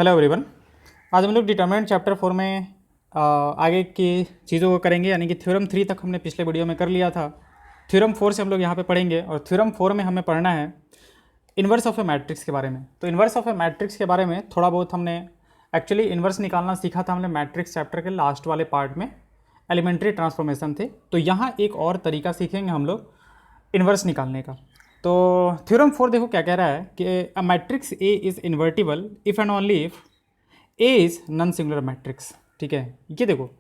Hello everyone. आज हम लोग डिटरमिनेंट चैप्टर 4 में आगे की चीज़ों को करेंगे, यानी कि थ्योरम 3 तक हमने पिछले वीडियो में कर लिया था। थ्योरम 4 से हम लोग यहाँ पे पढ़ेंगे और थ्योरम 4 में हमें पढ़ना है इन्वर्स ऑफ ए मैट्रिक्स के बारे में। तो इन्वर्स ऑफ ए मैट्रिक्स के बारे में थोड़ा बहुत हमने एक्चुअली इन्वर्स निकालना सीखा था हमने मैट्रिक्स चैप्टर के लास्ट वाले पार्ट में, एलिमेंट्री ट्रांसफॉर्मेशन थे। तो यहाँ एक और तरीका सीखेंगे हम लोग इन्वर्स निकालने का। तो थ्योरम 4 देखो क्या कह रहा है कि a matrix A is invertible if and only if A is non singular matrix. ठीक है, ये देखो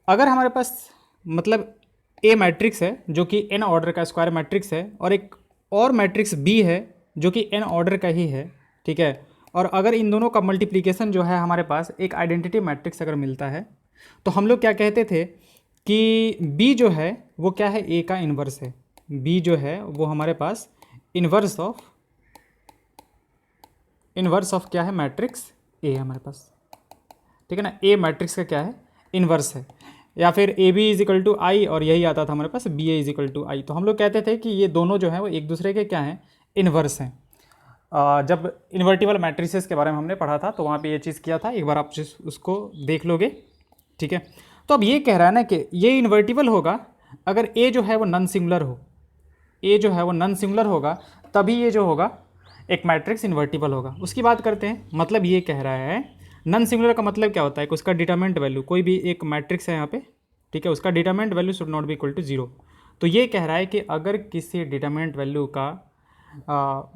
अगर हमारे पास मतलब ए मैट्रिक्स है जो कि एन ऑर्डर का स्क्वायर मैट्रिक्स है और एक और मैट्रिक्स बी है जो कि एन ऑर्डर का ही है, ठीक है, और अगर इन दोनों का मल्टीप्लिकेशन जो है हमारे पास एक आइडेंटिटी मैट्रिक्स अगर मिलता है तो हम लोग क्या कहते थे कि बी जो है वो क्या है, ए का इन्वर्स है। बी जो है वो हमारे पास इन्वर्स ऑफ क्या है, मैट्रिक्स ए है हमारे पास, ठीक है ना। ए मैट्रिक्स का क्या है, इन्वर्स है। या फिर A B is equal to I, और यही आता था हमारे पास B A is equal to I. तो हम लोग कहते थे कि ये दोनों जो हैं वो एक दूसरे के क्या हैं, इन्वर्स हैं। जब इन्वर्टिबल मैट्रिसेस के बारे में हमने पढ़ा था तो वहाँ पे ये चीज़ किया था, एक बार आप उसको देख लोगे, ठीक है। तो अब ये कह रहा है ना कि ये इन्वर्टिबल होगा अगर ए जो है वो नॉन सिंगुलर हो, ए जो है वो नॉन सिंगुलर होगा, तभी ये जो होगा एक मैट्रिक्स इन्वर्टिबल होगा। उसकी बात करते हैं। मतलब ये कह रहा है नॉन सिंगुलर का मतलब क्या होता है कि उसका डिटरमिनेंट वैल्यू, कोई भी एक मैट्रिक्स है यहाँ पे, ठीक है, उसका determinant value should not be equal to 0। तो ये कह रहा है कि अगर किसी डिटरमिनेंट वैल्यू का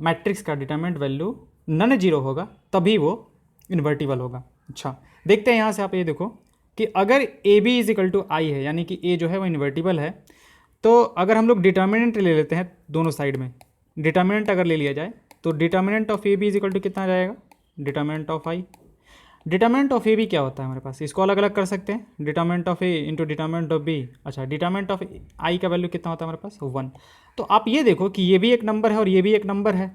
मैट्रिक्स का डिटरमिनेंट वैल्यू नॉन जीरो होगा तभी वो इन्वर्टिबल होगा। अच्छा, देखते हैं यहाँ से आप ये देखो कि अगर A B is equal to I है, यानी कि ए जो है वो इन्वर्टिबल है, तो अगर हम लोग डिटर्मिनेंट ले लेते हैं दोनों साइड में, डिटर्मिनेंट अगर ले लिया जाए तो determinant of A B is equal to कितना जाएगा, determinant of I. Determinant of A B क्या होता है हमारे पास, इसको अलग अलग कर सकते हैं, determinant of A into determinant of B. अच्छा, डिटर्मिनेंट ऑफ आई का वैल्यू कितना होता है हमारे पास, 1। तो आप ये देखो कि ये भी एक नंबर है और ये भी एक नंबर है,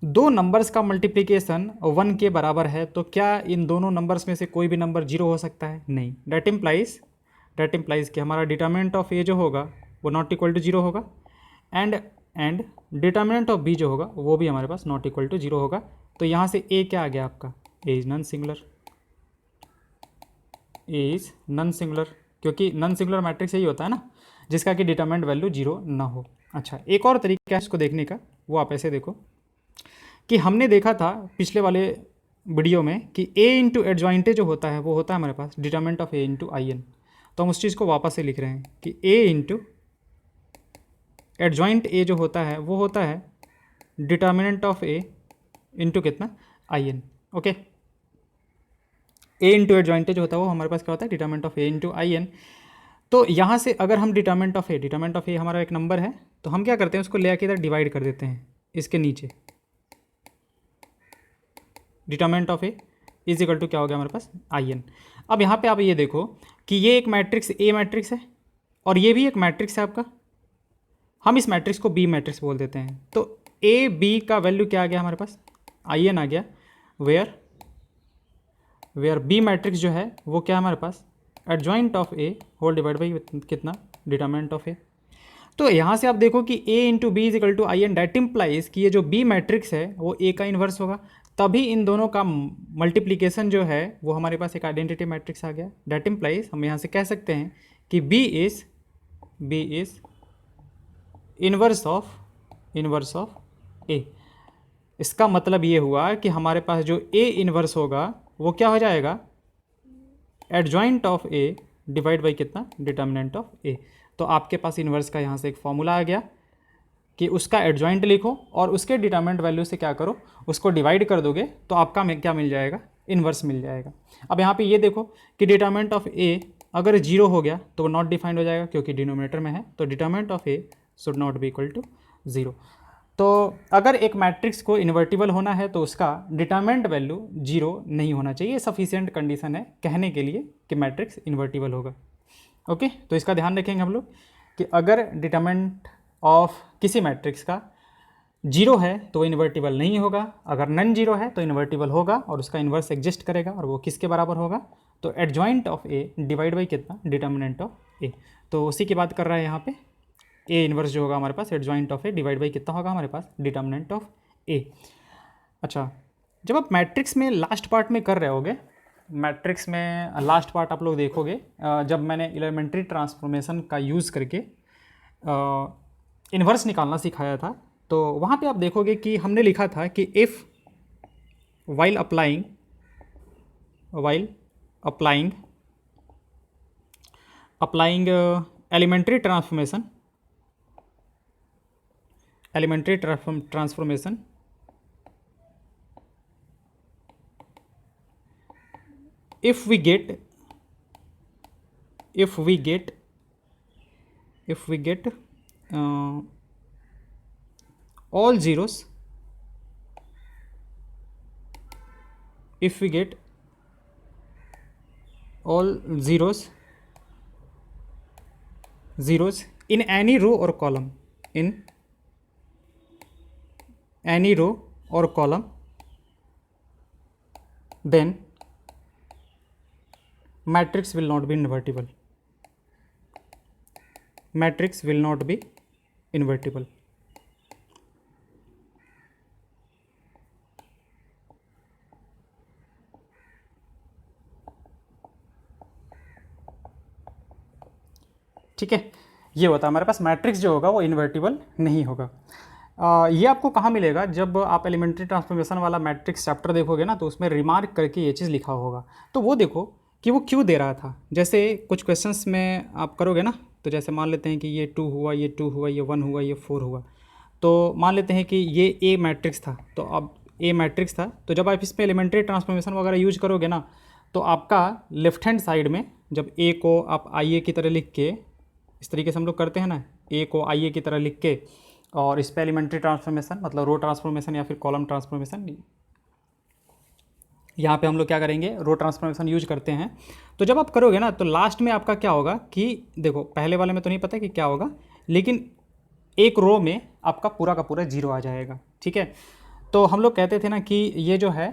दो नंबर्स का मल्टीप्लिकेशन 1 के बराबर है, तो क्या इन दोनों नंबर्स में से कोई भी नंबर 0 हो सकता है, नहीं। डेट इम्प्लाइज कि हमारा डिटर्मिनेंट ऑफ ए जो होगा वो नॉट इक्वल टू 0 होगा, एंड डिटर्मिनेंट ऑफ बी जो होगा वो भी हमारे पास नॉट इक्वल टू 0 होगा। तो यहाँ से ए क्या आ गया आपका, A is non singular, A is non singular, क्योंकि नॉन सिंगुलर मैट्रिक्स यही होता है ना जिसका कि डिटर्मिनेंट वैल्यू 0 ना हो। अच्छा, एक और तरीका है इसको देखने का, वो आप ऐसे देखो कि हमने देखा था पिछले वाले वीडियो में कि ए इंटू एडजॉइंटे जो होता है वो होता है हमारे पास determinant of A into I n. तो हम उस चीज़ को वापस से लिख रहे हैं कि ए इंटू एडजॉइंट ए जो होता है वो होता है डिटर्मिनेंट ऑफ ए इंटू कितना, I n. Okay, A into adjoint जो होता है वो हमारे पास क्या होता है, determinant of A into I n. तो यहाँ से अगर हम डिटर्मिनेंट ऑफ ए हमारा एक नंबर है, तो हम क्या करते हैं उसको ले आके इधर डिवाइड कर देते हैं इसके नीचे। Determinant of A is equal to क्या हो गया हमारे पास, आई एन। अब यहाँ पे आप ये देखो कि ये एक मैट्रिक्स ए मैट्रिक्स है और ये भी एक मैट्रिक्स है आपका, हम इस मैट्रिक्स को बी मैट्रिक्स बोल देते हैं। तो ए बी का वैल्यू क्या आ गया हमारे पास, आई एन आ गया, वेयर बी मैट्रिक्स जो है वो क्या है हमारे पास, adjoint of A whole divide by कितना, डिटर्मिनेंट ऑफ ए। तो यहाँ से आप देखो कि A into B is equal to I n, that implies कि ये जो बी मैट्रिक्स है वो ए का इन्वर्स होगा, तभी इन दोनों का मल्टीप्लिकेशन जो है वो हमारे पास एक आइडेंटिटी मैट्रिक्स आ गया। डेट इम्प्लाइज हम यहाँ से कह सकते हैं कि बी इज इन्वर्स ऑफ ए। इसका मतलब ये हुआ कि हमारे पास जो ए इन्वर्स होगा वो क्या हो जाएगा, adjoint of A divide by कितना, डिटर्मिनेंट ऑफ ए। तो आपके पास इन्वर्स का यहाँ से एक फॉर्मूला आ गया कि उसका एडजॉइंट लिखो और उसके डिटर्मिनेंट वैल्यू से क्या करो, उसको डिवाइड कर दोगे तो आपका क्या मिल जाएगा, इन्वर्स मिल जाएगा। अब यहाँ पे ये देखो कि डिटर्मिनेंट ऑफ ए अगर 0 हो गया तो वो नॉट डिफाइंड हो जाएगा क्योंकि डिनोमिनेटर में है, तो determinant of A should not be equal to 0। तो अगर एक मैट्रिक्स को इन्वर्टिबल होना है तो उसका डिटर्मिनेंट वैल्यू 0 नहीं होना चाहिए, सफिशिएंट कंडीशन है कहने के लिए कि मैट्रिक्स इन्वर्टिबल होगा। ओके, तो इसका ध्यान रखेंगे हम लोग कि अगर डिटर्मिनेंट ऑफ किसी मैट्रिक्स का 0 है तो वो इन्वर्टिबल नहीं होगा, अगर नन 0 है तो इन्वर्टिबल होगा और उसका इन्वर्स एग्जिस्ट करेगा, और वो किसके बराबर होगा, तो adjoint of A divide by कितना, डिटर्मिनेंट ऑफ ए। तो उसी की बात कर रहा है यहाँ पे, ए इन्वर्स जो होगा हमारे पास adjoint of A divide by कितना होगा हमारे पास, डिटर्मिनेंट ऑफ ए। अच्छा, जब आप मैट्रिक्स में लास्ट पार्ट में कर रहे होगे, मैट्रिक्स में लास्ट पार्ट आप लोग देखोगे, जब मैंने एलिमेंट्री ट्रांसफॉर्मेशन का यूज़ करके इन्वर्स निकालना सिखाया था, तो वहाँ पे आप देखोगे कि हमने लिखा था कि if while applying elementary transformation if we get all zeros, if we get all zeros in any row or column, then matrix will not be invertible. ठीक है, ये होता है हमारे पास मैट्रिक्स जो होगा वो इन्वर्टिबल नहीं होगा। ये आपको कहाँ मिलेगा? जब आप एलिमेंट्री ट्रांसफॉर्मेशन वाला मैट्रिक्स चैप्टर देखोगे ना, तो उसमें रिमार्क करके ये चीज़ लिखा होगा, तो वो देखो कि वो क्यों दे रहा था। जैसे कुछ क्वेश्चंस में आप करोगे ना, तो जैसे मान लेते हैं कि ये 2 हुआ, ये 2 हुआ, ये 1 हुआ, ये 4 हुआ, तो मान लेते हैं कि ये ए मैट्रिक्स था, तो अब ए मैट्रिक्स था, तो जब आप इस पर एलिमेंट्री ट्रांसफॉर्मेशन वगैरह यूज करोगे ना, तो आपका लेफ्ट हैंड साइड में जब ए को आप आई ए की तरह लिख के, इस तरीके से हम लोग करते हैं ना, ए को आई ए की तरह लिख के, और इस पर एलिमेंट्री ट्रांसफॉर्मेशन मतलब रो ट्रांसफॉर्मेशन या फिर कॉलम ट्रांसफॉर्मेशन, यहाँ पे हम लोग क्या करेंगे, रो ट्रांसफॉर्मेशन यूज करते हैं। तो जब आप करोगे ना, तो लास्ट में आपका क्या होगा कि देखो, पहले वाले में तो नहीं पता कि क्या होगा, लेकिन एक रो में आपका पूरा का पूरा 0 आ जाएगा। ठीक है, तो हम लोग कहते थे ना कि ये जो है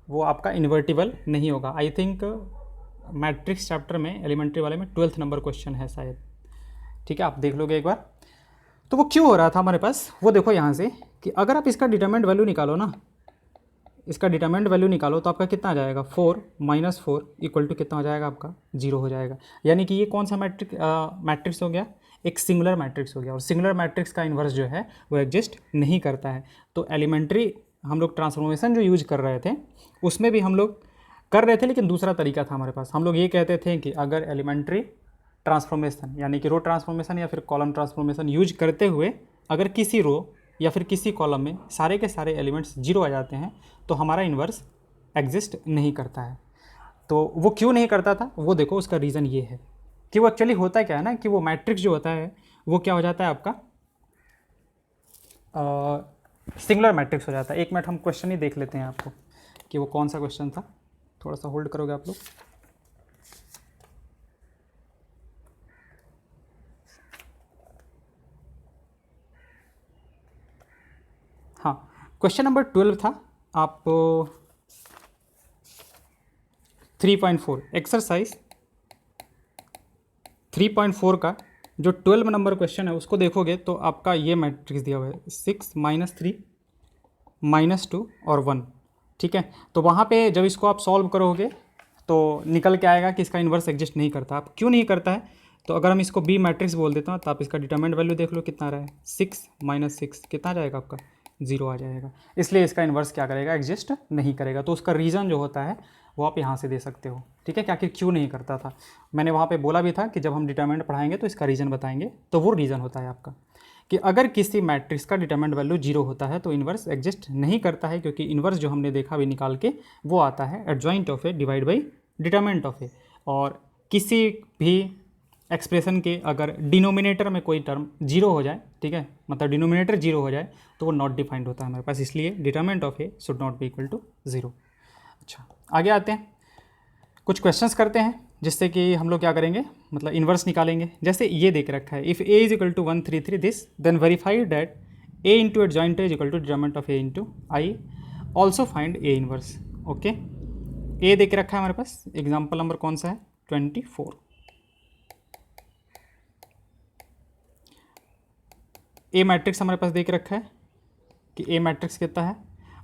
वो आपका इन्वर्टिबल नहीं होगा। आई थिंक मैट्रिक्स चैप्टर में एलिमेंट्री वाले में 12th नंबर क्वेश्चन है शायद। ठीक है, आप देख लोगे एक बार। तो वो क्यों हो रहा था हमारे पास, वो देखो यहाँ से कि अगर आप इसका डिटरमिनेंट वैल्यू निकालो ना, इसका डिटरमिनेंट वैल्यू निकालो, तो आपका कितना आ जाएगा, 4 - 4 इक्वल टू कितना हो जाएगा, आपका 0 हो जाएगा। यानी कि ये कौन सा मैट्रिक्स हो गया, एक सिंगुलर मैट्रिक्स हो गया, और सिंगुलर मैट्रिक्स का इन्वर्स जो है वो एग्जिस्ट नहीं करता है। तो एलिमेंट्री हम लोग ट्रांसफॉर्मेशन जो यूज कर रहे थे, उसमें भी हम लोग कर रहे थे, लेकिन दूसरा तरीका था हमारे पास। हम लोग ये कहते थे कि अगर एलिमेंट्री ट्रांसफॉर्मेशन यानी कि रो ट्रांसफॉर्मेशन या फिर कॉलम ट्रांसफॉर्मेशन यूज करते हुए अगर किसी रो या फिर किसी कॉलम में सारे के सारे एलिमेंट्स 0 आ जाते हैं, तो हमारा इन्वर्स एग्जिस्ट नहीं करता है। तो वो क्यों नहीं करता था, वो देखो, उसका रीज़न ये है कि वो एक्चुअली होता क्या है ना, कि वो मैट्रिक्स जो होता है वो क्या हो जाता है आपका, सिंगुलर मैट्रिक्स हो जाता है। एक मिनट हम क्वेश्चन ही देख लेते हैं आपको कि वो कौन सा क्वेश्चन था। थोड़ा सा होल्ड करोगे आप लोग। हाँ, क्वेश्चन नंबर 12 था, आप 3.4 एक्सरसाइज 3.4 का जो 12 नंबर क्वेश्चन है उसको देखोगे, तो आपका ये मैट्रिक्स दिया हुआ है 6 - 3 -2 और 1। ठीक है, तो वहाँ पे जब इसको आप सॉल्व करोगे तो निकल के आएगा कि इसका इन्वर्स एग्जिस्ट नहीं करता। आप क्यों नहीं करता है, तो अगर हम इसको बी मैट्रिक्स बोल देता हूँ, तो आप इसका डिटरमिनेंट वैल्यू देख लो कितना आ रहा है, 6 - 6 कितना आ जाएगा आपका, 0 आ जाएगा। इसलिए इसका इन्वर्स क्या करेगा, एग्जिस्ट नहीं करेगा। तो उसका रीज़न जो होता है वो आप यहाँ से दे सकते हो। ठीक है, कि आखिर क्यों नहीं करता था। मैंने वहाँ पे बोला भी था कि जब हम डिटरमिनेंट पढ़ाएंगे तो इसका रीज़न बताएंगे। तो वो रीज़न होता है आपका कि अगर किसी मैट्रिक्स का डिटरमिनेंट वैल्यू 0 होता है तो इन्वर्स एग्जिस्ट नहीं करता है, क्योंकि इन्वर्स जो हमने देखा भी निकाल के वो आता है adjoint of A divide by determinant of A. और किसी भी एक्सप्रेशन के अगर डिनोमिनेटर में कोई टर्म 0 हो जाए, ठीक है, मतलब डिनोमिनेटर 0 हो जाए, तो वो नॉट डिफाइंड होता है हमारे पास। इसलिए determinant of A should not be equal to 0। अच्छा, आगे आते हैं, कुछ क्वेश्चंस करते हैं जिससे कि हम लोग क्या करेंगे, मतलब इन्वर्स निकालेंगे। जैसे ये देख रखा है, if A is equal to 133 this then verify that A into adjoint is equal to determinant of A into I, also find A inverse. Okay, A देख रखा है हमारे पास, एग्जाम्पल नंबर कौन सा है, 24। ए मैट्रिक्स हमारे पास देख रखा है कि ए मैट्रिक्स कितना है,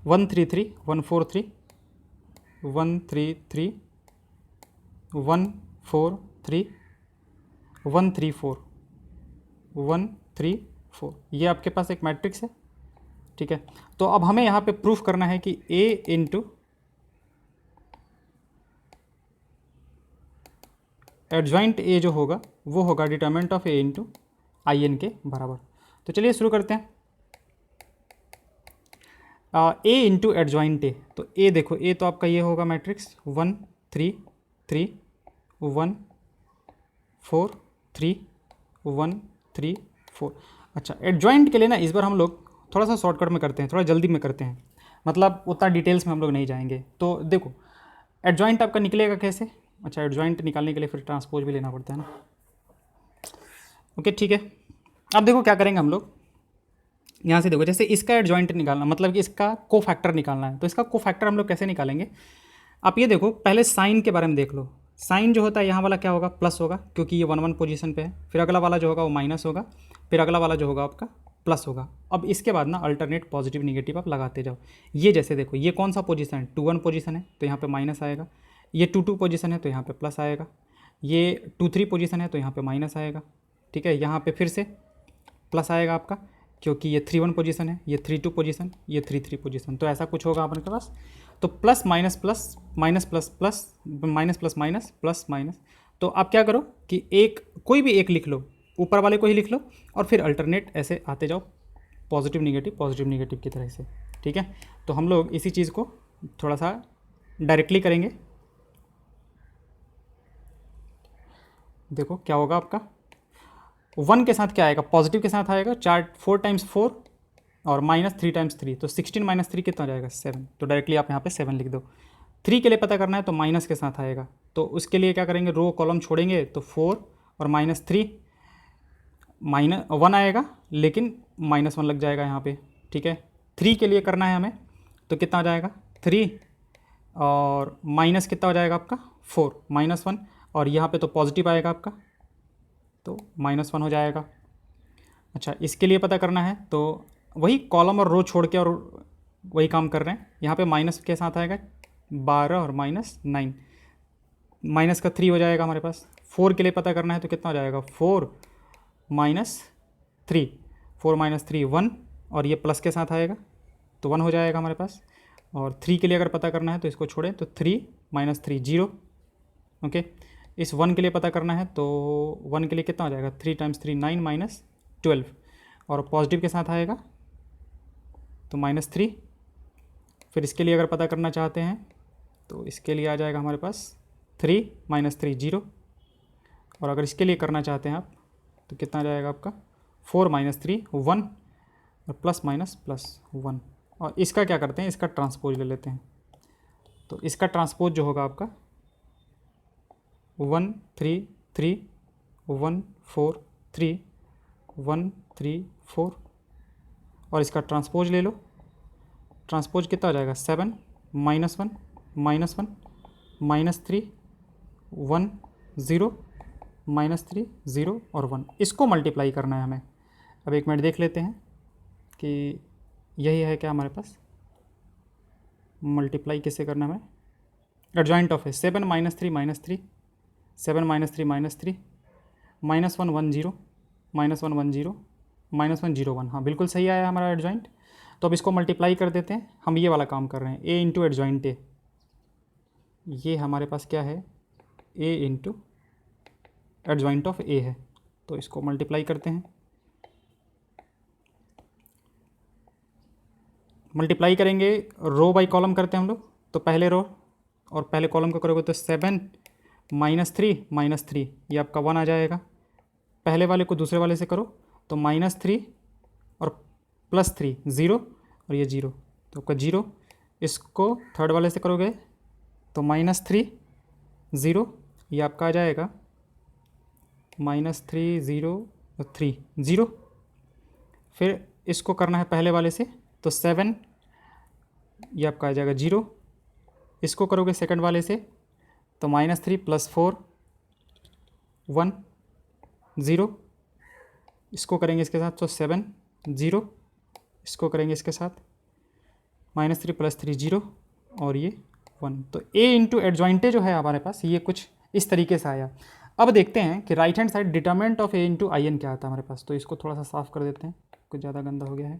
133 143 1 3 3 1 4 3 1 3 4 1 3 4, ये आपके पास एक मैट्रिक्स है। ठीक है, तो अब हमें यहाँ पे प्रूफ करना है कि A इंटू एडजॉइंट A जो होगा वो होगा determinant of A into I n के बराबर। तो चलिए शुरू करते हैं। A इंटू एडजॉइंट A, तो A देखो, A तो आपका ये होगा मैट्रिक्स 1 3 3 1 4 3 1 3 4। अच्छा, एडजॉइंट के लिए ना इस बार हम लोग थोड़ा सा शॉर्टकट में करते हैं, थोड़ा जल्दी में करते हैं, मतलब उतना डिटेल्स में हम लोग नहीं जाएंगे। तो देखो एडजॉइंट आपका निकलेगा कैसे। अच्छा, एडजॉइंट निकालने के लिए फिर ट्रांसपोज भी लेना पड़ता है ना। ओके ठीक है, अब देखो क्या करेंगे हम लोग। यहाँ से देखो, जैसे इसका एडजॉइंट निकालना मतलब कि इसका कोफैक्टर निकालना है, तो इसका कोफैक्टर हम लोग कैसे निकालेंगे। आप ये देखो, पहले साइन के बारे में देख लो। साइन जो होता है यहाँ वाला क्या होगा, प्लस होगा, क्योंकि ये 1 1 पोजीशन पे है। फिर अगला वाला जो होगा वो माइनस होगा, फिर अगला वाला जो होगा आपका प्लस होगा। अब इसके बाद ना अल्टरनेट पॉजिटिव निगेटिव आप लगाते जाओ। ये जैसे देखो, ये कौन सा पोजीशन है, 2 1 पोजीशन है तो यहाँ पे माइनस आएगा। ये 2 2 पोजीशन है तो यहाँ पे प्लस आएगा। ये 2 3 पोजीशन है तो यहाँ पे माइनस आएगा। ठीक है, यहाँ पे फिर से प्लस आएगा आपका, क्योंकि ये 3 1 पोजीशन है, ये 3 2 पोजीशन, ये 3 3 पोजीशन, तो ऐसा कुछ होगा आपके पास। तो plus minus plus minus plus plus minus plus minus plus minus. तो आप क्या करो कि एक कोई भी एक लिख लो, ऊपर वाले को ही लिख लो, और फिर अल्टरनेट ऐसे आते जाओ पॉजिटिव निगेटिव की तरह से। ठीक है, तो हम लोग इसी चीज़ को थोड़ा सा डायरेक्टली करेंगे। देखो क्या होगा आपका, 1 के साथ क्या आएगा, पॉजिटिव के साथ आएगा 4 टाइम्स 4 और माइनस 3 टाइम्स 3, तो 16 माइनस 3 कितना आ जाएगा, 7। तो डायरेक्टली आप यहाँ पे 7 लिख दो। 3 के लिए पता करना है तो माइनस के साथ आएगा, तो उसके लिए क्या करेंगे, रो कॉलम छोड़ेंगे तो 4 और माइनस 3 -1 आएगा, लेकिन -1 लग जाएगा यहाँ पे। ठीक है, 3 के लिए करना है हमें, तो कितना आ जाएगा 3 और माइनस कितना हो जाएगा आपका 4 -1, और यहाँ पे तो पॉजिटिव आएगा आपका, तो -1 हो जाएगा। अच्छा, इसके लिए पता करना है तो वही कॉलम और रो छोड़ के और वही काम कर रहे हैं। यहाँ पे माइनस के साथ आएगा 12 और -9, माइनस का 3 हो जाएगा हमारे पास। 4 के लिए पता करना है तो कितना हो जाएगा 4 -3, 4 -3 1, और ये प्लस के साथ आएगा तो 1 हो जाएगा हमारे पास। और 3 के लिए अगर पता करना है तो इसको छोड़ें तो 3 -3 0। ओके, इस 1 के लिए पता करना है तो 1 के लिए कितना हो जाएगा 3 टाइम्स 3 9 -12, और पॉजिटिव के साथ आएगा तो -3। फिर इसके लिए अगर पता करना चाहते हैं तो इसके लिए आ जाएगा हमारे पास 3 -3 0, और अगर इसके लिए करना चाहते हैं आप तो कितना आ जाएगा आपका 4 -3 1 और प्लस माइनस प्लस 1। और इसका क्या करते हैं, इसका ट्रांसपोज ले लेते हैं। तो इसका ट्रांसपोज जो होगा आपका 1 3 3 1 4 3 1 3 4, और इसका ट्रांसपोज ले लो। ट्रांसपोज कितना हो जाएगा 7 -1 -1 -3 1 0 -3 0 और 1, इसको मल्टीप्लाई करना है हमें। अब एक मिनट देख लेते हैं कि यही है क्या हमारे पास, मल्टीप्लाई किससे करना है हमें, एडजॉइंट ऑफ है 7 -3 -3 7 -3 -3 -1 1 0 -1 1 0 -1 0 1, हाँ बिल्कुल सही आया हमारा एडजॉइंट। तो अब इसको मल्टीप्लाई कर देते हैं। हम ये वाला काम कर रहे हैं, a इंटू एडजॉइंट ए, ये हमारे पास क्या है a into adjoint of a है, तो इसको मल्टीप्लाई करते हैं। मल्टीप्लाई करेंगे, रो बाई कॉलम करते हैं हम लोग, तो पहले रो और पहले कॉलम को करोगे तो 7 -3 -3, ये आपका 1 आ जाएगा। पहले वाले को दूसरे वाले से करो तो -3 और +3 0, और ये 0 तो आपका 0। इसको थर्ड वाले से करोगे तो -3 0, ये आपका आ जाएगा -3 0 3 0। फिर इसको करना है पहले वाले से तो 7, ये आपका आ जाएगा 0। इसको करोगे सेकंड वाले से तो -3 + 4 1 0। इसको करेंगे इसके साथ तो 7 0। इसको करेंगे इसके साथ -3 + 3 0, और ये 1। तो ए इंटू एडजॉइंटे जो है हमारे पास ये कुछ इस तरीके से आया। अब देखते हैं कि right hand side determinant of A into I n क्या आता है हमारे पास। तो इसको थोड़ा सा साफ कर देते हैं, कुछ ज़्यादा गंदा हो गया है।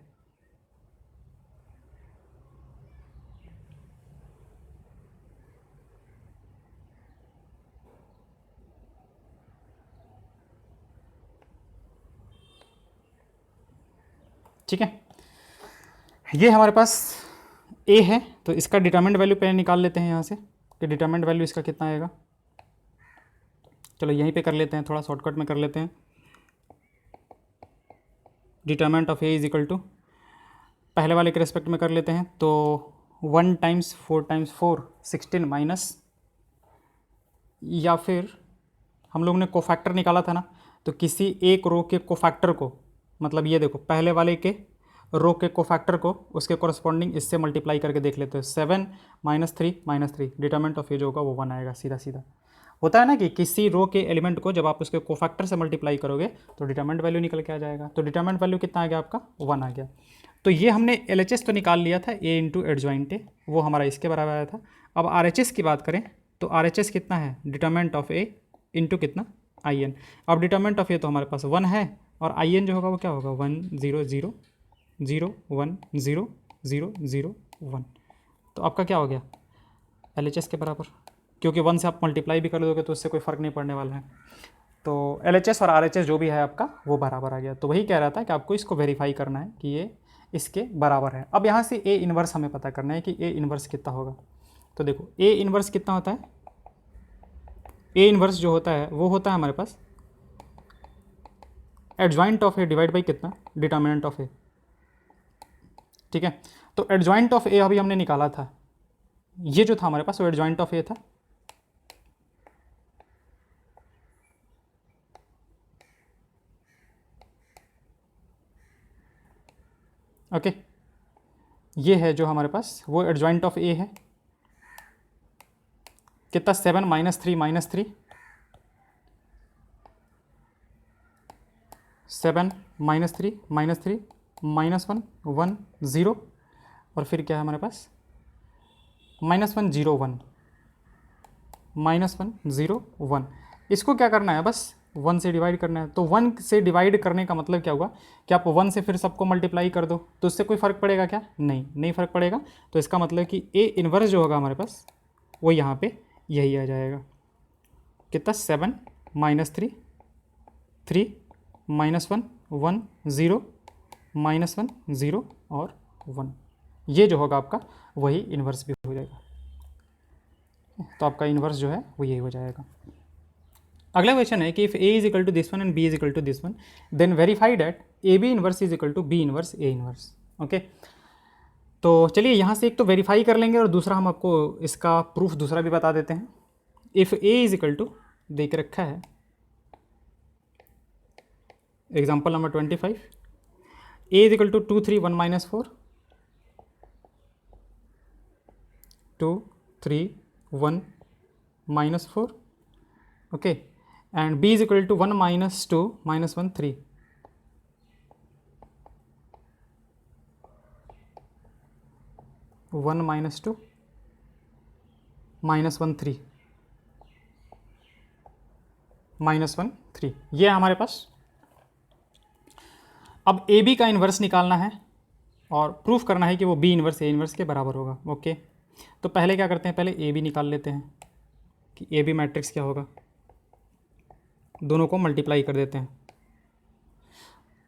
ठीक है, ये हमारे पास ए है, तो इसका डिटरमिनेंट वैल्यू पहले निकाल लेते हैं यहाँ से कि डिटरमिनेंट वैल्यू इसका कितना आएगा। चलो यहीं पे कर लेते हैं, थोड़ा शॉर्टकट में कर लेते हैं। Determinant of A is equal to, पहले वाले के रेस्पेक्ट में कर लेते हैं, तो 1 टाइम्स 4 टाइम्स 4 16 माइनस, या फिर हम लोग ने कोफैक्टर निकाला था ना, तो किसी एक रो के कोफैक्टर को, मतलब ये देखो पहले वाले के रो के कोफैक्टर को उसके कोरस्पॉन्डिंग इससे मल्टीप्लाई करके देख लेते हैं। 7 माइनस 3 माइनस 3, डिटरमिनेंट ऑफ ए जो होगा वो 1 आएगा। सीधा सीधा होता है ना कि किसी रो के एलिमेंट को जब आप उसके कोफैक्टर से मल्टीप्लाई करोगे तो डिटरमिनेंट वैल्यू निकल के आ जाएगा। तो डिटरमिनेंट वैल्यू कितना आ गया आपका, 1 आ गया। तो ये हमने LHS तो निकाल लिया था, ए इंटू एडजॉइंट ए, वो हमारा इसके बराबर आया था। अब RHS की बात करें तो RHS कितना है, डिटरमिनेंट ऑफ ए इंटू कितना, IN। अब डिटरमिनेंट ऑफ ए तो हमारे पास 1 है, और IN जो होगा वो क्या होगा, 1 0 0 0 1 0 0 0 1। तो आपका क्या हो गया, LHS के बराबर, क्योंकि 1 से आप मल्टीप्लाई भी कर दोगे तो उससे कोई फ़र्क नहीं पड़ने वाला है। तो LHS और RHS जो भी है आपका वो बराबर आ गया। तो वही कह रहा था कि आपको इसको वेरीफाई करना है कि ये इसके बराबर है। अब यहाँ से ए इन्वर्स हमें पता करना है कि ए इन्वर्स कितना होगा। तो देखो ए इन्वर्स कितना होता है, ए इन्वर्स जो होता है वो होता है हमारे पास adjoint of A divide by कितना, डिटरमिनेंट ऑफ ए। ठीक है, तो एडजॉइंट ऑफ ए अभी हमने निकाला था, ये जो था हमारे पास वो एडजॉइंट ऑफ ए था। ओके, ये है जो हमारे पास वो एडजॉइंट ऑफ ए है, कितना, 7 minus 3 minus 3, 7 minus 3 minus 3 minus 1 1 0, और फिर क्या है हमारे पास -1 0 1 -1 0 1। इसको क्या करना है, बस 1 से डिवाइड करना है। तो 1 से डिवाइड करने का मतलब क्या हुआ कि आप 1 से फिर सबको मल्टीप्लाई कर दो, तो उससे कोई फ़र्क पड़ेगा क्या, नहीं फ़र्क पड़ेगा। तो इसका मतलब कि ए इन्वर्स जो होगा हमारे पास वो यहाँ पे यही आ जाएगा, कितना, 7 माइनस 3 3 -1 1 0 -1 0 और 1, ये जो होगा आपका वही इन्वर्स भी हो जाएगा। तो आपका इन्वर्स जो है वो यही हो जाएगा। अगला क्वेश्चन है कि if A is equal to this one and B is equal to this one, then verify that A B inverse is equal to B inverse A inverse. Okay, तो चलिए यहाँ से एक तो वेरीफाई कर लेंगे और दूसरा हम आपको इसका प्रूफ दूसरा भी बता देते हैं। If A is equal to, देख रखा है example number 25, A is equal to 2 3 1 -4 2 3 1 -4, okay, and b is equal to 1 minus 2 minus 1 3, one minus 2 -1 3 -1 3, ये है हमारे पास। अब ए बी का इन्वर्स निकालना है और प्रूफ करना है कि वो बी इन्वर्स ए इन्वर्स के बराबर होगा। ओके, तो पहले क्या करते हैं, पहले ए बी निकाल लेते हैं कि ए बी मैट्रिक्स क्या होगा, दोनों को मल्टीप्लाई कर देते हैं।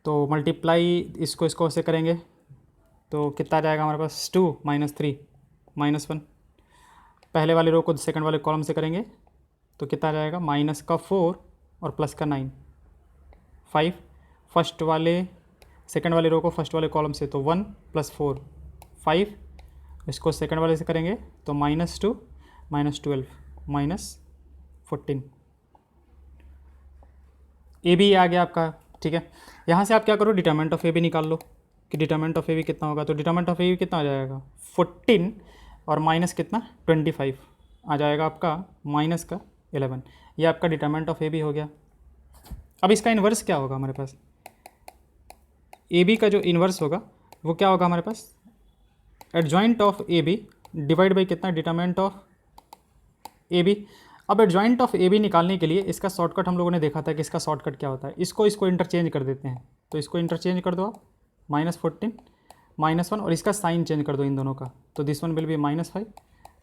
तो मल्टीप्लाई इसको से करेंगे तो कितना आ जाएगा हमारे पास, 2 - 3 -1। पहले वाले रो को सेकंड वाले कॉलम से करेंगे तो कितना आ जाएगा, -4 और +9 5। फर्स्ट वाले सेकंड वाले रो को फर्स्ट वाले कॉलम से तो 1 + 4 5, इसको सेकंड वाले से करेंगे तो -2 -12 -14। ए बी आ गया आपका। ठीक है, यहाँ से आप क्या करो, डिटरमिनेंट ऑफ ए बी निकाल लो कि डिटरमिनेंट ऑफ ए बी कितना होगा। तो डिटरमिनेंट ऑफ ए बी कितना आ जाएगा, 14 और माइनस कितना, 25 आ जाएगा आपका, माइनस का 11। ये आपका डिटरमिनेंट ऑफ ए बी हो गया। अब इसका इन्वर्स क्या होगा हमारे पास, ए बी का जो इन्वर्स होगा वो क्या होगा हमारे पास, adjoint of A B divide by कितना, डिटरमिनेंट ऑफ ए बी। अब एडजॉइंट ऑफ ए बी निकालने के लिए इसका शॉर्टकट हम लोगों ने देखा था कि इसका शॉर्टकट क्या होता है। इसको इंटरचेंज कर देते हैं, तो इसको इंटरचेंज कर दो आप, -14 -1, और इसका साइन चेंज कर दो इन दोनों का, तो this one will be -5,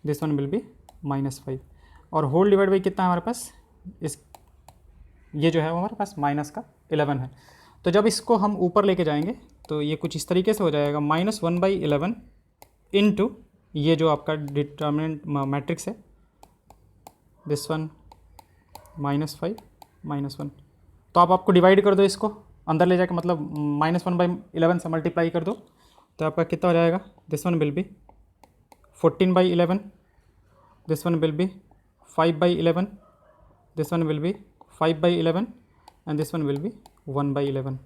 this one will be -5, और होल डिवाइड बाई कितना है हमारे पास, इस ये जो है वो हमारे पास -11 है। तो जब इसको हम ऊपर लेके जाएंगे तो ये कुछ इस तरीके से हो जाएगा, -1/11 इंटू ये जो आपका डिटर्मिनेंट मैट्रिक्स है, दिस वन -5 -1। तो आप आपको डिवाइड कर दो, इसको अंदर ले जाकर, मतलब -1/11 से मल्टीप्लाई कर दो, तो आपका कितना हो जाएगा, this one will be 14/11, this one will be 5/11, this one will be 5/11, and this one will be 1/11।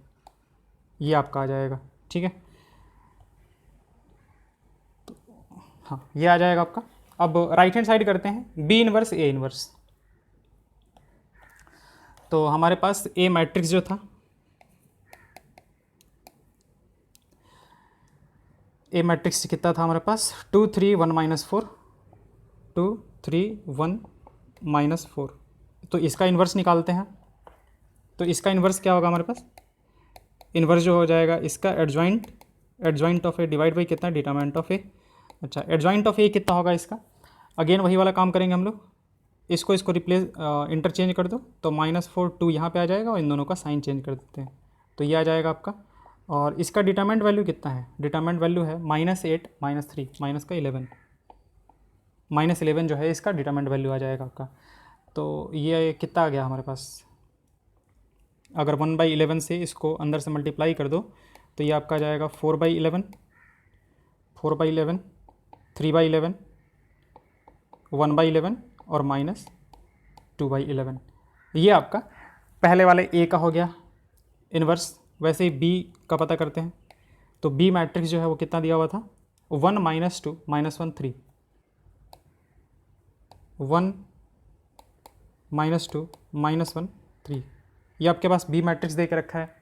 ये आपका आ जाएगा, ठीक है। तो हाँ, ये आ जाएगा आपका। अब राइट हैंड साइड करते हैं, बी इनवर्स ए इनवर्स। तो हमारे पास ए मैट्रिक्स जो था, ए मैट्रिक्स कितना था हमारे पास, 2 3 1 -4, 2 3 1 -4। तो इसका इन्वर्स निकालते हैं। तो इसका इन्वर्स क्या होगा हमारे पास, इन्वर्स जो हो जाएगा इसका adjoint of A divide by कितना, डिटरमिनेंट ऑफ ए। अच्छा, एडजॉइंट ऑफ ए कितना होगा इसका, अगेन वही वाला काम करेंगे हम लोग, इसको रिप्लेस इंटरचेंज कर दो, तो -4 2 यहाँ पे आ जाएगा, और इन दोनों का साइन चेंज कर देते हैं, तो ये आ जाएगा आपका। और इसका डिटरमिनेंट वैल्यू कितना है, डिटरमिनेंट वैल्यू है -8 -3 -11, -11 जो है इसका डिटरमिनेंट वैल्यू आ जाएगा आपका। तो ये कितना आ गया हमारे पास, अगर 1/11 से इसको अंदर से मल्टीप्लाई कर दो, तो ये आपका आ जाएगा 4/11, 4/11, 3/11, 1/11 और -2/11। ये आपका पहले वाले ए का हो गया इन्वर्स। वैसे ही बी का पता करते हैं, तो बी मैट्रिक्स जो है वो कितना दिया हुआ था, 1 -2 -1 3, 1 -2 -1 3। ये आपके पास बी मैट्रिक्स दे के रखा है।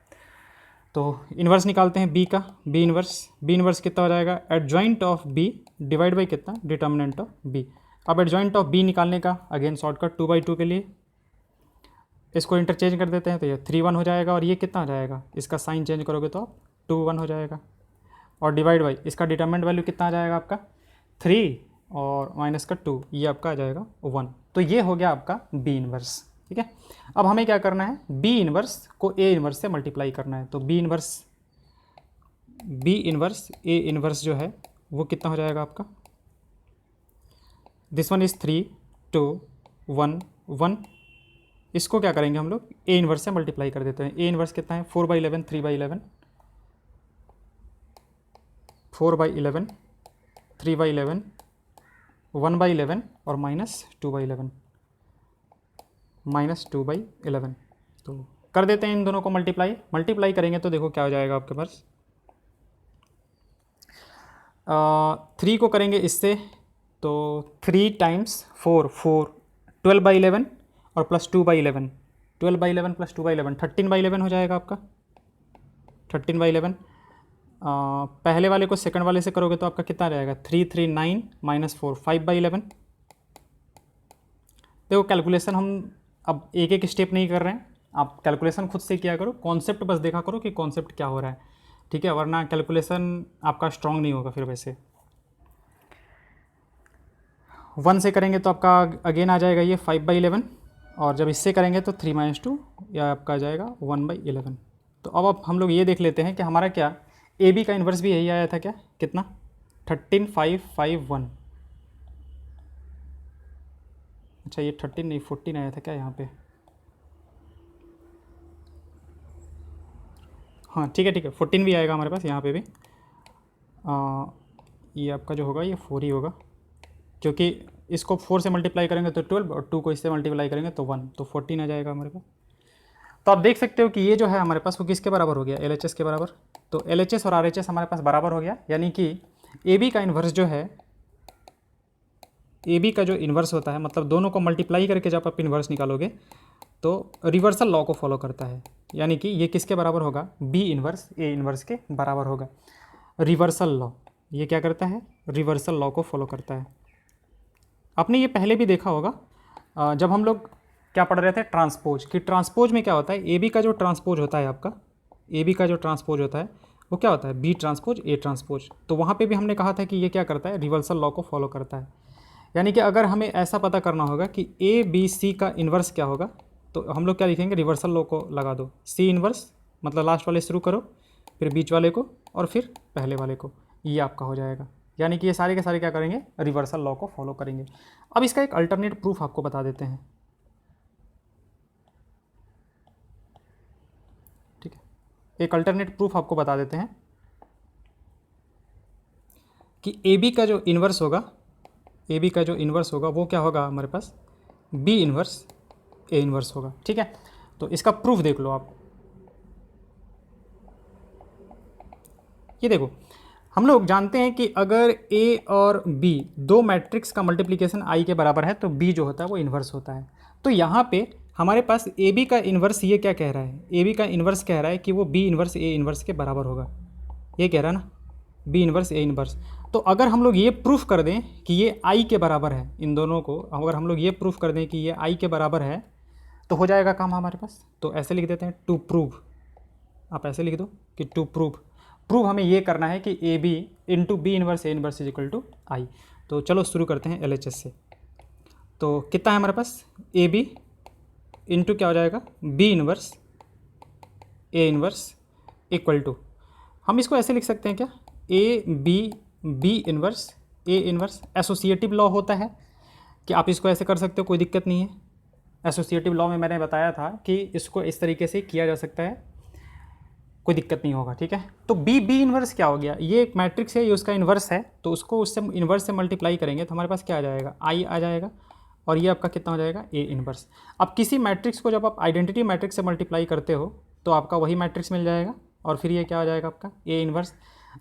तो इन्वर्स निकालते हैं बी का, बी इन्वर्स कितना हो जाएगा, adjoint of B divide by कितना, डिटर्मिनेंट ऑफ बी। अब एडजॉइंट ऑफ बी निकालने का अगेन शॉर्टकट 2/2 के लिए इसको इंटरचेंज कर देते हैं, तो ये 3 1 हो जाएगा, और ये कितना हो जाएगा, इसका साइन चेंज करोगे तो 2 1 हो जाएगा, और डिवाइड बाई इसका डिटरमिनेंट वैल्यू कितना आ जाएगा आपका 3 और माइनस का 2, ये आपका आ जाएगा 1। तो ये हो गया आपका बी इन्वर्स, ठीक है। अब हमें क्या करना है, बी इन्वर्स को ए इन्वर्स से मल्टीप्लाई करना है। तो बी इन्वर्स ए इन्वर्स जो है वो कितना हो जाएगा आपका, दिस वन इज़ 3 2 1 1। इसको क्या करेंगे हम लोग, ए इन्वर्स से मल्टीप्लाई कर देते हैं। ए इन्वर्स कितना है, 4/11 3/11, 4/11 3/11, 1/11 और -2/11, -2/11। तो कर देते हैं इन दोनों को मल्टीप्लाई करेंगे तो देखो क्या हो जाएगा आपके पास, 3 को करेंगे इससे, तो 3 टाइम्स 4 12/11 और प्लस 2/11, 12/11 प्लस 2/11 13/11 हो जाएगा आपका, 13/11। पहले वाले को सेकंड वाले से करोगे तो आपका कितना रहेगा, 3 3 9 -4 5/11। देखो कैलकुलेशन हम अब एक एक स्टेप नहीं कर रहे हैं, आप कैलकुलेशन खुद से किया करो, कॉन्सेप्ट बस देखा करो कि कॉन्सेप्ट क्या हो रहा है, ठीक है, वरना कैलकुलेशन आपका स्ट्रांग नहीं होगा फिर। वैसे 1 से करेंगे तो आपका अगेन आ जाएगा ये 5/11, और जब इससे करेंगे तो 3 - 2 या आपका आ जाएगा 1/11। तो अब हम लोग ये देख लेते हैं कि हमारा क्या ए बी का इन्वर्स भी यही आया था क्या, कितना 13 5 5 1। अच्छा ये 13 नहीं 14 आया था क्या यहाँ पे, हाँ ठीक है 14 भी आएगा हमारे पास यहाँ पे भी। ये आपका जो होगा ये 4 ही होगा, क्योंकि इसको 4 से मल्टीप्लाई करेंगे तो 12 और 2 को इससे मल्टीप्लाई करेंगे तो 1, तो 14 आ जाएगा हमारे पास। तो आप देख सकते हो कि ये जो है हमारे पास वो किसके बराबर हो गया, LHS के बराबर। तो LHS और RHS हमारे पास बराबर हो गया, यानी कि AB का इन्वर्स जो है, AB का जो इन्वर्स होता है, मतलब दोनों को मल्टीप्लाई करके जब आप इन्वर्स निकालोगे तो रिवर्सल लॉ को फॉलो करता है, यानी कि ये किसके बराबर होगा, B इन्वर्स A इन्वर्स के बराबर होगा। रिवर्सल लॉ ये क्या करता है, रिवर्सल लॉ को फॉलो करता है। आपने ये पहले भी देखा होगा जब हम लोग क्या पढ़ रहे थे, ट्रांसपोज, कि ट्रांसपोज में क्या होता है, ए बी का जो ट्रांसपोज होता है आपका, ए बी का जो ट्रांसपोज होता है वो क्या होता है, बी ट्रांसपोज ए ट्रांसपोज। तो वहाँ पे भी हमने कहा था कि ये क्या करता है, रिवर्सल लॉ को फॉलो करता है। यानी कि अगर हमें ऐसा पता करना होगा कि ए बी सी का इन्वर्स क्या होगा, तो हम लोग क्या लिखेंगे, रिवर्सल लॉ को लगा दो, सी इन्वर्स मतलब लास्ट वाले शुरू करो, फिर बीच वाले को, और फिर पहले वाले को, ये आपका हो जाएगा। यानी कि ये सारे के सारे क्या करेंगे, रिवर्सल लॉ को फॉलो करेंगे। अब इसका एक अल्टरनेट प्रूफ आपको बता देते हैं, ठीक है। एक अल्टरनेट प्रूफ आपको बता देते हैं कि ए बी का जो इन्वर्स होगा, ए बी का जो इन्वर्स होगा वो क्या होगा हमारे पास, बी इन्वर्स ए इन्वर्स होगा, ठीक है। तो इसका प्रूफ देख लो आप, ये देखो, हम लोग जानते हैं कि अगर ए और बी दो मैट्रिक्स का मल्टीप्लिकेशन आई के बराबर है तो बी जो होता है वो इन्वर्स होता है। तो यहाँ पे हमारे पास ए बी का इन्वर्स ये क्या कह रहा है, ए बी का इन्वर्स कह रहा है कि वो बी इन्वर्स ए इन्वर्स के बराबर होगा, ये कह रहा है ना, बी इन्वर्स ए इन्वर्स। तो अगर हम लोग ये प्रूफ कर दें कि ये आई के बराबर है, इन दोनों को अगर हम लोग ये प्रूफ कर दें कि ये आई के बराबर है, तो हो जाएगा काम हमारे पास। तो ऐसे लिख देते हैं, टू प्रूव, आप ऐसे लिख दो कि टू प्रूव, प्रूव हमें ये करना है कि A B into B inverse A inverse is equal to I. तो चलो शुरू करते हैं LHS से। तो कितना है हमारे पास, ए बी इंटू क्या हो जाएगा, B inverse A inverse equal to, हम इसको ऐसे लिख सकते हैं क्या, A B B inverse A inverse. Associative law होता है कि आप इसको ऐसे कर सकते हो, कोई दिक्कत नहीं है। एसोसिएटिव लॉ में मैंने बताया था कि इसको इस तरीके से किया जा सकता है, कोई दिक्कत नहीं होगा, ठीक है। तो बी इन्वर्स क्या हो गया, ये एक मैट्रिक्स है, ये उसका इन्वर्स है, तो उसको उससे इन्वर्स से मल्टीप्लाई करेंगे तो हमारे पास क्या आ जाएगा, आई आ जाएगा, और ये आपका कितना हो जाएगा, ए इन्वर्स। अब किसी मैट्रिक्स को जब आप आइडेंटिटी मैट्रिक्स से मल्टीप्लाई करते हो तो आपका वही मैट्रिक्स मिल जाएगा, और फिर ये क्या हो जाएगा आपका, ए इन्वर्स।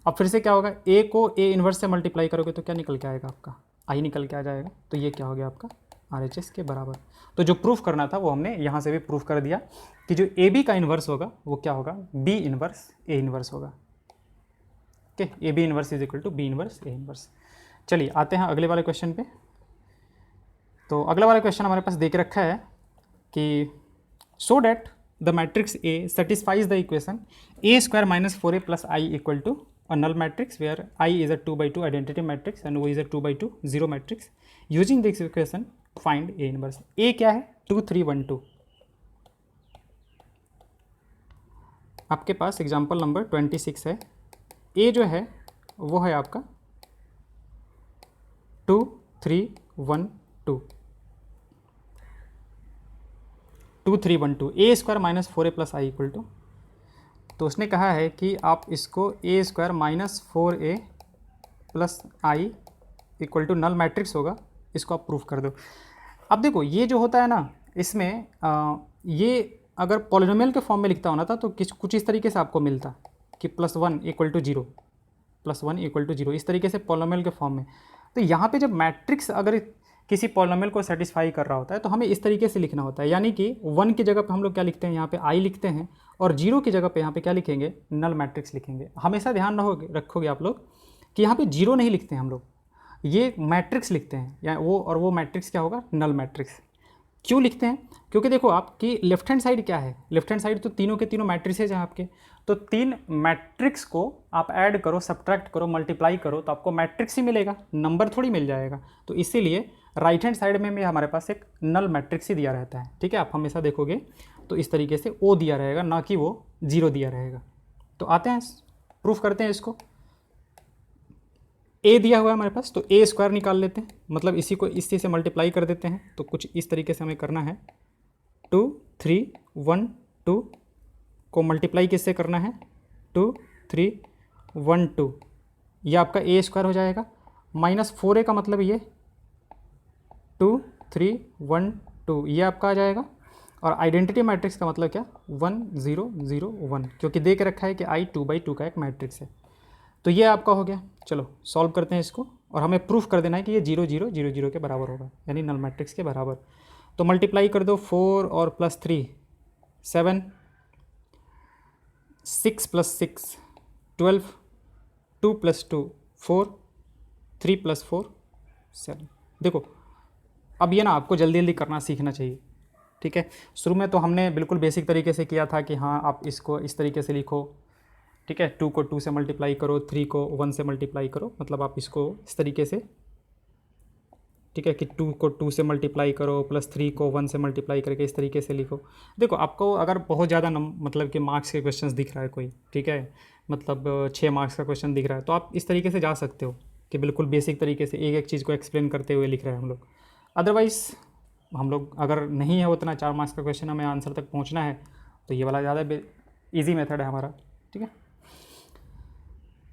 अब फिर से क्या होगा, ए को ए इन्वर्स से मल्टीप्लाई करोगे तो क्या निकल के आएगा आपका, आई निकल के आ जाएगा। तो ये क्या हो गया आपका, RHS के बराबर। तो जो प्रूफ करना था वो हमने यहाँ से भी प्रूफ कर दिया कि जो ए बी का इन्वर्स होगा वो क्या होगा, बी इन्वर्स ए इन्वर्स होगा, okay. A B inverse is equal to B inverse A inverse. चलिए आते हैं अगले वाले क्वेश्चन पे। तो अगला वाला क्वेश्चन हमारे पास दे के रखा है कि so that the matrix A satisfies the equation A square minus 4a plus I equal to a null matrix where I is a 2 by 2 identity matrix and O is a 2 by 2 zero matrix. Using this equation find A inverse. A क्या है, 2 3 1 2। आपके पास example number 26 है। A जो है वो है आपका 2 3 1 2 2 3 1 2, A square minus 4a plus I equal to. तो उसने कहा है कि आप इसको A square minus 4a plus I equal to null matrix होगा, इसको आप प्रूफ कर दो। अब देखो ये जो होता है ना, इसमें ये अगर पॉलिनोमियल के फॉर्म में लिखता होना था तो कुछ इस तरीके से आपको मिलता कि +1 इक्वल टू 0, +1 इक्वल टू 0, इस तरीके से पॉलिनोमियल के फॉर्म में। तो यहाँ पे जब मैट्रिक्स अगर किसी पॉलिनोमियल को सेटिस्फाई कर रहा होता है तो हमें इस तरीके से लिखना होता है, यानी कि 1 की जगह पे हम लोग क्या लिखते हैं, यहाँ पे आई लिखते हैं, और 0 की जगह पे यहाँ पे क्या लिखेंगे, नल मैट्रिक्स लिखेंगे। हमेशा ध्यान रखोगे आप लोग कि यहाँ पे 0 नहीं लिखते हैं हम लोग, ये मैट्रिक्स लिखते हैं, या वो मैट्रिक्स क्या होगा, नल मैट्रिक्स। क्यों लिखते हैं, क्योंकि देखो आपकी लेफ्ट हैंड साइड क्या है, लेफ्ट हैंड साइड तो तीनों के तीनों मैट्रिसेज हैं आपके, तो 3 मैट्रिक्स को आप ऐड करो, सब्ट्रैक्ट करो, मल्टीप्लाई करो तो आपको मैट्रिक्स ही मिलेगा, नंबर थोड़ी मिल जाएगा। तो इसीलिए राइट हैंड साइड में भी हमारे पास एक नल मैट्रिक्स ही दिया रहता है, ठीक है। आप हमेशा देखोगे तो इस तरीके से ओ दिया रहेगा, ना कि वो 0 दिया रहेगा। तो आते हैं प्रूफ करते हैं इसको। ए दिया हुआ है हमारे पास, तो ए स्क्वायर निकाल लेते हैं, मतलब इसी को इसी से मल्टीप्लाई कर देते हैं। तो कुछ इस तरीके से हमें करना है, 2 3 1 2 को मल्टीप्लाई किससे करना है, 2 3 1 2, ये आपका ए स्क्वायर हो जाएगा, माइनस 4a का मतलब ये 2 3 1 2, ये आपका आ जाएगा। और आइडेंटिटी मैट्रिक्स का मतलब क्या, 1 0 0 1, क्योंकि दे के रखा है कि आई 2 by 2 का एक मैट्रिक्स है। तो ये आपका हो गया। चलो सॉल्व करते हैं इसको, और हमें प्रूफ कर देना है कि ये 0 0 0 0 के बराबर होगा, यानी नल मैट्रिक्स के बराबर। तो मल्टीप्लाई कर दो, 4 और +3 7, 6 + 6 12, 2 + 2 4, 3 + 4 7। देखो अब ये ना आपको जल्दी जल्दी करना सीखना चाहिए, ठीक है। शुरू में तो हमने बिल्कुल बेसिक तरीके से किया था कि हाँ आप इसको इस तरीके से लिखो, ठीक है, 2 को 2 से मल्टीप्लाई करो, 3 को 1 से मल्टीप्लाई करो, मतलब आप इसको इस तरीके से, ठीक है, कि 2 को 2 से मल्टीप्लाई करो प्लस 3 को 1 से मल्टीप्लाई करके इस तरीके से लिखो। देखो आपको अगर बहुत ज़्यादा मतलब कि मार्क्स के क्वेश्चंस दिख रहा है कोई, ठीक है, मतलब 6 मार्क्स का क्वेश्चन दिख रहा है, तो आप इस तरीके से जा सकते हो कि बिल्कुल बेसिक तरीके से एक एक चीज़ को एक्सप्लेन करते हुए लिख रहे हैं हम लोग। अदरवाइज़ हम लोग अगर नहीं है उतना 4 मार्क्स का क्वेश्चन हमें आंसर तक पहुँचना है तो ये वाला ज़्यादा ईजी मेथड है हमारा, ठीक है।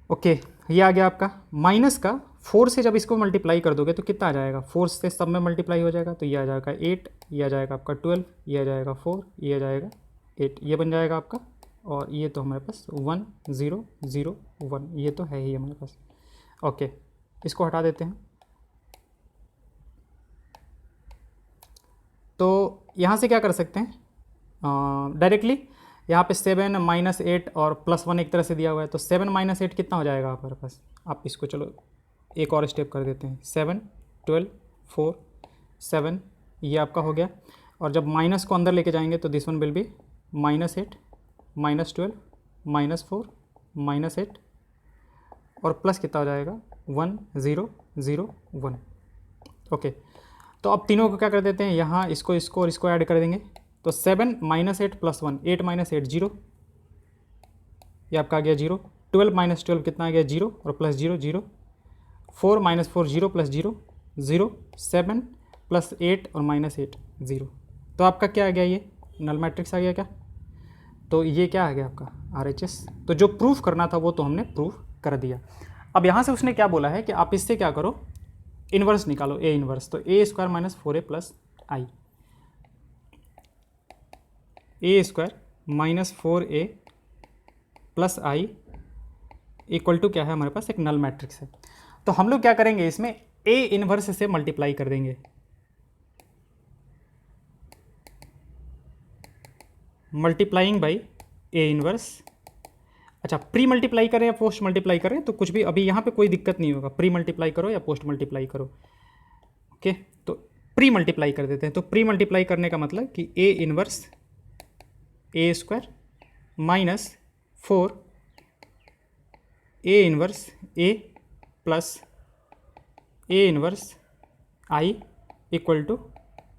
ओके, ये आ गया आपका माइनस का 4 से जब इसको मल्टीप्लाई कर दोगे तो कितना आ जाएगा, 4 से सब में मल्टीप्लाई हो जाएगा, तो ये आ जाएगा 8, ये आ जाएगा आपका 12, ये आ जाएगा 4, ये आ जाएगा 8, ये बन जाएगा आपका। और ये तो हमारे पास 1 0 0 1, ये तो है ही हमारे पास। ओके, इसको हटा देते हैं। तो यहाँ से क्या कर सकते हैं डायरेक्टली, यहाँ पे 7 माइनस 8 और प्लस 1 एक तरह से दिया हुआ है, तो 7 माइनस 8 कितना हो जाएगा हमारे पास। आप इसको चलो एक और स्टेप कर देते हैं, 7 12 4 7, ये आपका हो गया। और जब माइनस को अंदर लेके जाएंगे तो दिस वन विल बी -8 -12 -4 -8 और प्लस कितना हो जाएगा 1 0 0 1। ओके, तो अब तीनों को क्या कर देते हैं, यहाँ इसको और इसको ऐड कर देंगे, तो 7 माइनस 8 प्लस 1, 8 माइनस 8 0, ये आपका आ गया 0, 12 माइनस 12 कितना आ गया 0 और प्लस 0 0, 4 माइनस 4 0 प्लस 0 0, 7 प्लस 8 और माइनस 8 0। तो आपका क्या आ गया, ये नल मैट्रिक्स आ गया क्या। तो ये क्या आ गया आपका RHS। तो जो प्रूफ करना था वो तो हमने प्रूफ कर दिया। अब यहाँ से उसने क्या बोला है कि आप इससे क्या करो, इन्वर्स निकालो, A इन्वर्स। तो A square minus 4A plus I, A square minus 4A plus I equal to क्या है हमारे पास, एक नल मैट्रिक्स है। तो हम लोग क्या करेंगे, इसमें A इन्वर्स से मल्टीप्लाई कर देंगे, मल्टीप्लाइंग बाई A इन्वर्स। अच्छा, प्री मल्टीप्लाई करें या पोस्ट मल्टीप्लाई करें तो कुछ भी अभी यहाँ पे कोई दिक्कत नहीं होगा, प्री मल्टीप्लाई करो या पोस्ट मल्टीप्लाई करो। ओके, तो प्री मल्टीप्लाई कर देते हैं। तो प्री मल्टीप्लाई करने का मतलब कि A inverse A square minus 4 A inverse A plus A inverse I equal to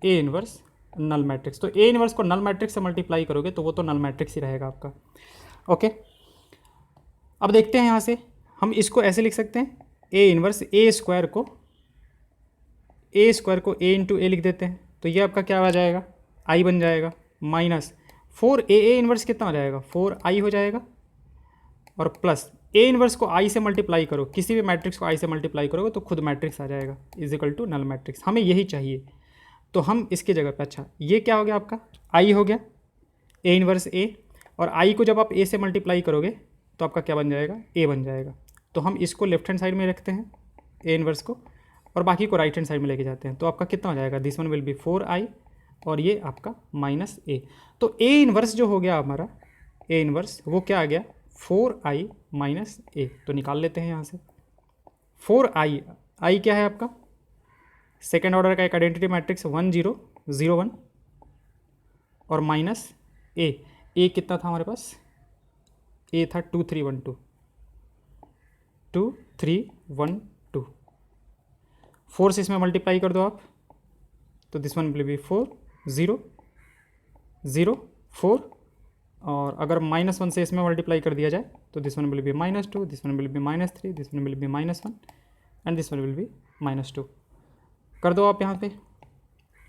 A inverse null matrix. तो A इन्वर्स को नल मैट्रिक्स से मल्टीप्लाई करोगे तो वो तो नल मैट्रिक्स ही रहेगा आपका। ओके, अब देखते हैं यहाँ से हम इसको ऐसे लिख सकते हैं, A इन्वर्स A स्क्वायर को A इंटू A लिख देते हैं, तो ये आपका क्या आ जाएगा, I बन जाएगा, माइनस 4A इन्वर्स कितना हो जाएगा 4I हो जाएगा, और प्लस A इन्वर्स को I से मल्टीप्लाई करो, किसी भी मैट्रिक्स को I से मल्टीप्लाई करोगे तो खुद मैट्रिक्स आ जाएगा is equal to null matrix. हमें यही चाहिए, तो हम इसकी जगह पे, अच्छा ये क्या हो गया आपका I हो गया A इन्वर्स A, और I को जब आप A से मल्टीप्लाई करोगे तो आपका क्या बन जाएगा, A बन जाएगा। तो हम इसको लेफ्ट हैंड साइड में रखते हैं A इन्वर्स को, और बाकी को राइट हैंड साइड में लेके जाते हैं, तो आपका कितना हो जाएगा, this one will be 4I और ये आपका माइनस A। तो A इन्वर्स जो हो गया हमारा A इन्वर्स वो क्या आ गया 4I माइनस A। तो निकाल लेते हैं यहाँ से 4I, I क्या है आपका सेकेंड ऑर्डर का एक आइडेंटिटी मैट्रिक्स 1 0 0 1 और माइनस A कितना था हमारे पास, A था 2 3 1 2 2 3 1 2, 4 से इसमें मल्टीप्लाई कर दो आप, तो दिस वन विल बी 4 0 0 4, और अगर -1 से इसमें मल्टीप्लाई कर दिया जाए तो this one will be -2, this one will be -3, this one will be -1 and this one will be -2। कर दो आप यहाँ पे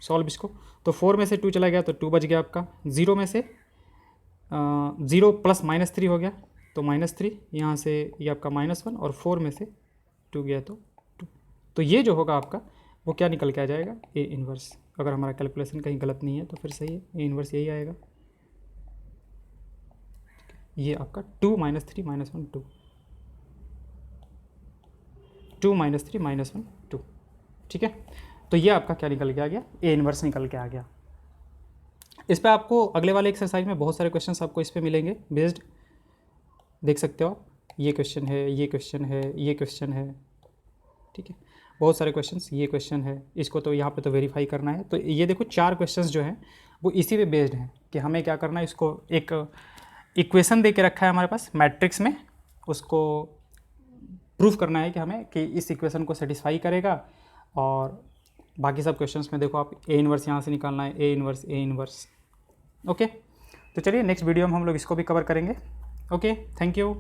सॉल्व इसको, तो 4 में से 2 चला गया तो 2 बच गया आपका, 0 में से 0 प्लस -3 हो गया तो -3, यहाँ से ये आपका -1 और 4 में से 2 गया तो 2। तो ये जो होगा आपका वो क्या निकल के आ जाएगा A इन्वर्स। अगर हमारा कैलकुलेशन कहीं गलत नहीं है तो फिर सही है, A इन्वर्स यही आएगा। ये आपका 2 -3 -1 2, 2 -3 -1 2, ठीक है। तो ये आपका क्या निकल के आ गया, A इन्वर्स निकल के आ गया। इस पर आपको अगले वाले एक्सरसाइज में बहुत सारे क्वेश्चंस आपको इस पर मिलेंगे बेस्ड, देख सकते हो आप, ये क्वेश्चन है, ये क्वेश्चन है, ये क्वेश्चन है, ठीक है। बहुत सारे क्वेश्चंस, ये क्वेश्चन है, इसको तो यहाँ पे तो वेरीफाई करना है। तो ये देखो 4 क्वेश्चंस जो हैं वो इसी पे बेस्ड हैं कि हमें क्या करना है, इसको एक इक्वेशन दे के रखा है हमारे पास मैट्रिक्स में, उसको प्रूफ करना है कि हमें कि इस इक्वेशन को सेटिस्फाई करेगा। और बाकी सब क्वेश्चंस में देखो आप ए इन्वर्स यहाँ से निकालना है, ए इन्वर्स। ओके, तो चलिए नेक्स्ट वीडियो में हम लोग इसको भी कवर करेंगे। Okay, thank you.